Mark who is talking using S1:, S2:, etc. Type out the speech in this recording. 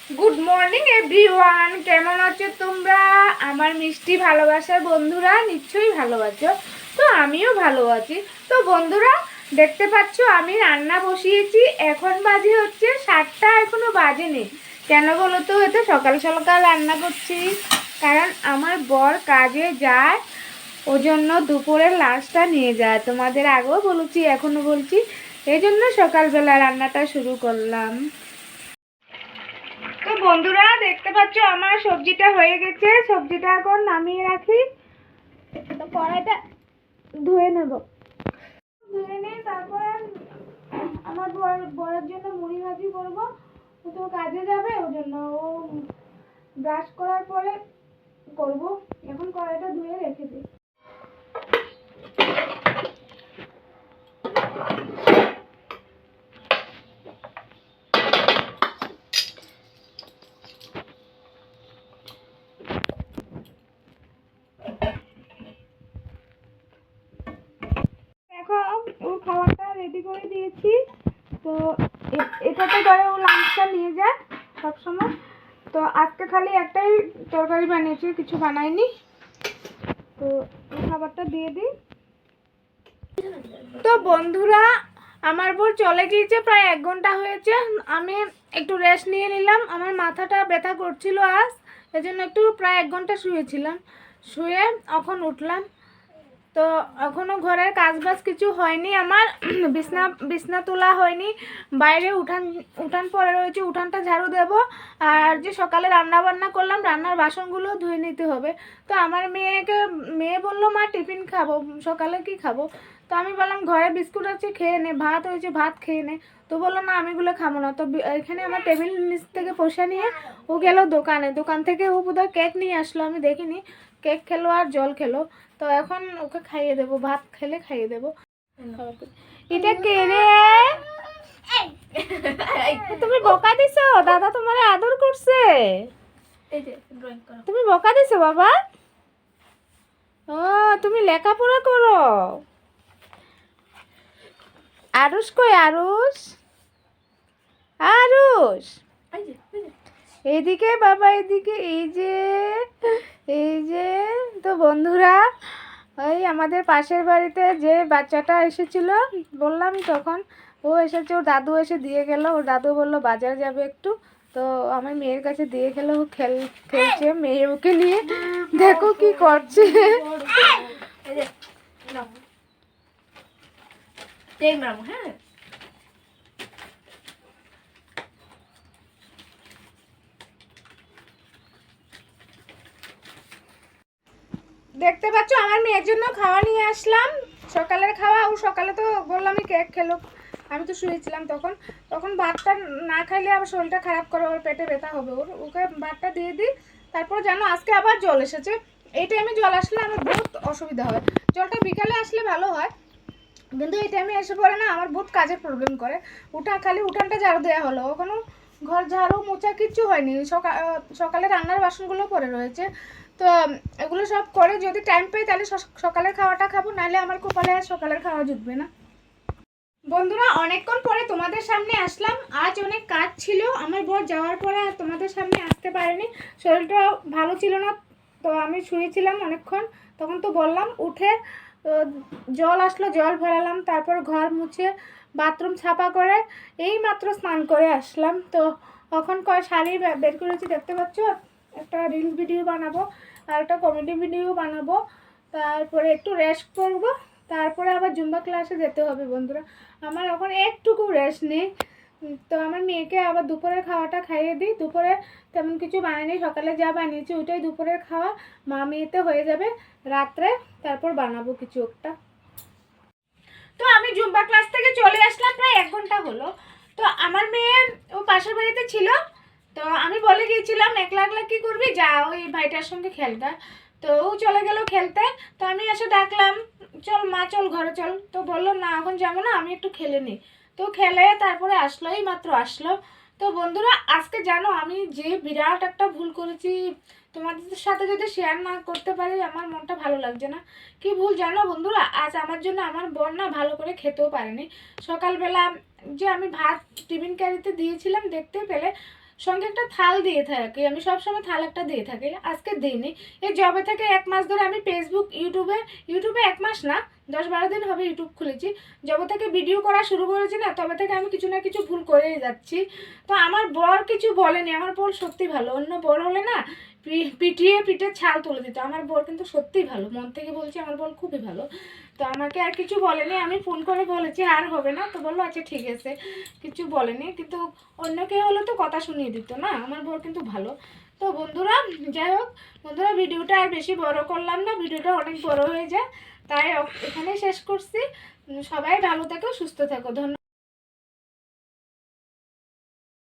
S1: Good morning everyone, কেমন আছো তোমরা? আমার মিষ্টি ভালোবাসার বন্ধুরা নিশ্চয়ই ভালো আছো। তো আমিও ভালো আছি। তো বন্ধুরা দেখতে পাচ্ছ আমি রান্না বসিয়েছি। এখন বাজে হচ্ছে 7টা, এখনো বাজেনি। কেন বলো তো? এত সকাল সকাল রান্না করছি, কারণ আমার বর কাজে যায়, ওই জন্য দুপুরের লাঞ্চটা নিয়ে যায়। তোমাদের আগেও বলেছি, এখনো বলছি, এই জন্য সকালবেলা রান্নাটা শুরু করলাম। তো বন্ধুরা দেখতে পাচ্ছ আমার সবজিটা হয়ে গেছে। সবজিটা এখন নামিয়ে রাখি। তো কড়াইটা ধুয়ে নেব। ধুয়ে নিয়ে তারপর আমার বরের জন্য মুড়ি ভাজি করবো। ও তো কাজে যাবে, ওই জন্য ও ব্রাশ করার পরে করব। এখন কড়াইটা ধুয়ে রেখে দিই। দেখো ওর খাবারটা রেডি করে দিয়েছি। তো এটাতে করে ও লাঞ্চটা নিয়ে যায় সবসময়। তো আজকে খালি একটাই তরকারি বানিয়েছি, কিছু বানাইনি। তো খাবারটা দিয়ে দিই। তো বন্ধুরা আমার বর চলে গিয়েছে, প্রায় 1 ঘন্টা হয়েছে। আমি একটু রেস্ট নিয়ে নিলাম, আমার মাথাটা ব্যথা করছিল আজ, এজন্য একটু প্রায় 1 ঘন্টা শুয়েছিলাম। শুয়ে এখন উঠলাম। তো এখনও ঘরের কাজবাজ কিছু হয়নি আমার। বিছনা তোলা হয়নি, বাইরে উঠান পড়ে রয়েছে, উঠানটা ঝাড়ু দেব। আর যে সকালে রান্না বান্না করলাম, রান্নার বাসনগুলো ধুয়ে নিতে হবে। তো আমার মেয়ে বললো, মা টিফিন খাবো, সকালে কি খাবো? তো আমি বললাম ঘরে বিস্কুট আছে, খেয়ে নে, ভাত হয়েছে ভাত খেয়ে নে। তো বললো না, আমি এগুলো খাবো না। তো এখানে আমার টেবিল নিচ থেকে বসে নিয়ে ও গেল দোকান থেকে ও বোধহয় কেক নিয়ে আসলো, আমি দেখিনি। কেক খেলো আর জল খেলো। তো এখন ওকে খাইয়ে দেবো, ভাত খেলে খাইয়ে দেবো। এটা কে রে? তুমি বকা দিছো? দাদা তোমার আদর করছে? তুমি বকা দিছো বাবা? ও, তুমি লেখাপড়া করো? আরুষ কই? আরুষ, আরুষ এইদিকে বাবা, এইদিকে। এই যে তো বন্ধুরা, ওই আমাদের পাশের বাড়িতে যে বাচ্চাটা এসেছিল বললাম তখন, ও এসেছে, ওর দাদু এসে দিয়ে গেল। ওর দাদু বললো বাজার যাবে একটু, তো আমার মেয়ের কাছে দিয়ে গেল। ও খেলছে, মেয়ে ওকে নিয়ে। দেখো কি করছে। হ্যাঁ, দেখতে পাচ্ছ আমার মেয়ের জন্য খাওয়া নিয়ে আসলাম, সকালের খাওয়া। ও সকালে তো বললামই কেক খেলো, আমি তো শুয়েছিলাম তখন। তখন ভাতটা না খাইলে আবার শরীরটা খারাপ করে, ওর পেটে ব্যথা হবে। ওকে ভাতটা দিয়ে দিই। তারপর জানো আজকে আবার জল এসেছে। এই টাইমে জল আসলে আমার বহুত অসুবিধা হয়। জলটা বিকালে আসলে ভালো হয়, কিন্তু এই টাইমে এসে পড়ে না, আমার বহুত কাজের প্রবলেম করে। খালি উঠানটা ঝাড়ু দেওয়া হলো, কোনো ঘর ঝাড়ু মোছা কিচ্ছু হয়নি। সকালে রান্নার বাসনগুলো পড়ে রয়েছে। তো এগুলো সব করে যদি টাইম পাই তাহলে সকালের খাওয়াটা খাবো, নাহলে আমার কপালে আর সকালের খাওয়া জুটবে না। বন্ধুরা অনেকক্ষণ পরে তোমাদের সামনে আসলাম। আজ অনেক কাজ ছিল, আমার বর যাওয়ার পরে আর তোমাদের সামনে আসতে পারেনি। শরীরটা ভালো ছিল না, তো আমি শুয়েছিলাম অনেকক্ষণ। তখন তো বললাম, উঠে জল আসলো, জল ভরালাম, তারপর ঘর মুছে বাথরুম ছাপা করে এই মাত্র স্নান করে আসলাম। তো এখন শাড়ি বের করেছি, দেখতে পাচ্ছ। একটা রিলস ভিডিও বানাবো আর একটা কমেডি ভিডিও বানাবো। তারপরে একটু রেস্ট করব, তারপরে আবার জুম্বা ক্লাসে যেতে হবে। বন্ধুরা আমার এখন একটুকু রেস্ট নেই। তো আমার মেয়েকে আবার দুপুরের খাওয়াটা খাইয়ে দিই। দুপুরে তেমন কিছু বানাইনি, সকালে যা বানিয়েছি ওইটাই দুপুরের খাওয়া। মেয়েতে হয়ে যাবে রাত্রে, তারপর বানাবো কিছু একটা। তো আমি জুম্বা ক্লাস থেকে চলে আসলাম, প্রায় 1 ঘন্টা হলো। তো আমার মেয়ে ও পাশের বাড়িতে ছিল। তো আমি বলে গিয়েছিলাম, একলা একলা কি করবি, যা ওই ভাইটার সঙ্গে খেলতে। তো ও চলে গেল খেলতে। তো আমি এসে ডাকলাম, চল মা, চল ঘরে চল। তো বললো না, এখন যাবো না, আমি একটু খেলে নিই। তো খেলে তারপরে আসলো, এই মাত্র আসলো। তো বন্ধুরা আজকে জানো আমি যে বিরাট একটা ভুল করেছি, তোমাদের সাথে যদি শেয়ার না করতে পারি আমার মনটা ভালো লাগছে না। কি ভুল জানো বন্ধুরা? আজ আমার জন্য আমার বোন না ভালো করে খেতেও পারেনি। সকালবেলা যে আমি ভাত টিফিন ক্যারিতে দিয়েছিলাম, দেখতে পেলে সঙ্গে একটা থাল দিয়ে থাকি, আমি সবসময় থাল একটা দিয়ে থাকি, আজকে দিইনি। এই জবে থেকে 1 মাস ধরে আমি ফেসবুক ইউটিউবে 1 মাস না 10-12 দিন হবে ইউটিউব খুলেছি। যবে থেকে ভিডিও করা শুরু করেছি না, তবে থেকে আমি কিছু না কিছু ভুল করেই যাচ্ছি। তো আমার বর কিছু বলেনি, আমার বর সত্যি ভালো। অন্য বর হলে না পিটিয়ে পিঠে ছাল তুলে দিত, আমার বর কিন্তু সত্যিই ভালো, মন থেকে বলছি, আমার বর খুবই ভালো। তো আমাকে আর কিছু বলেনি, আমি ফোন করে বলেছি আর হবে না, তো বললো আচ্ছা ঠিক আছে, কিছু বলেনি। কিন্তু অন্য কেউ হলে তো কথা শুনিয়ে দিত না, আমার বর কিন্তু ভালো। তো বন্ধুরা, যাই হোক বন্ধুরা, ভিডিওটা আর বেশি বড় করলাম না, ভিডিওটা অনেক বড় হয়ে যায়, তাই এখানে শেষ করছি। সবাই ভালো থেকো, সুস্থ থেকো, ধন্যবাদ।